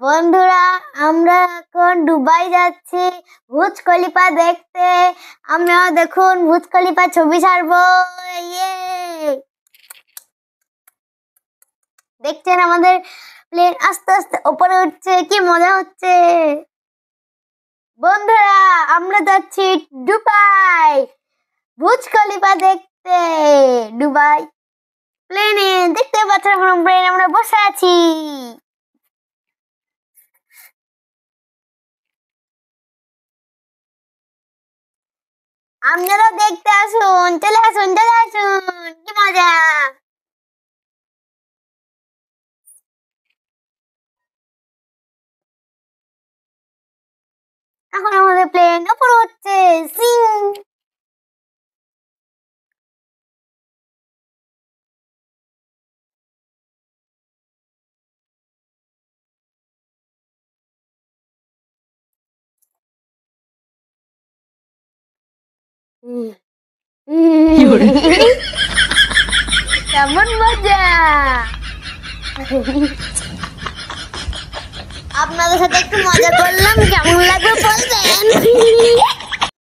বন্ধুরা, আমরা এখন দুবাই যাচ্ছি বুর্জ খলিফা দেখতে। আপনারা দেখুন, বুর্জ খলিফা ছবি ছাড়বো। ইয়ে, দেখছেন আমাদের প্লেন আস্তে আস্তে উপরে উঠছে, কি মজা হচ্ছে। বন্ধুরা, আমরা যাচ্ছি দুবাই বুর্জ খলিফা দেখতে। দুবাই প্লেনে দেখতে পাচ্ছেন, প্লেনে আমরা বসে আছি। আপনারাও দেখতে আসুন, চলে আসুন, চলে আসুন, কি মজা। এখন আমাদের প্লেন উপরে উঠছে। সিং। কেমন মজা। আপনাদের সাথে একটু মজা করলাম, কেমন লাগবে বলবেন।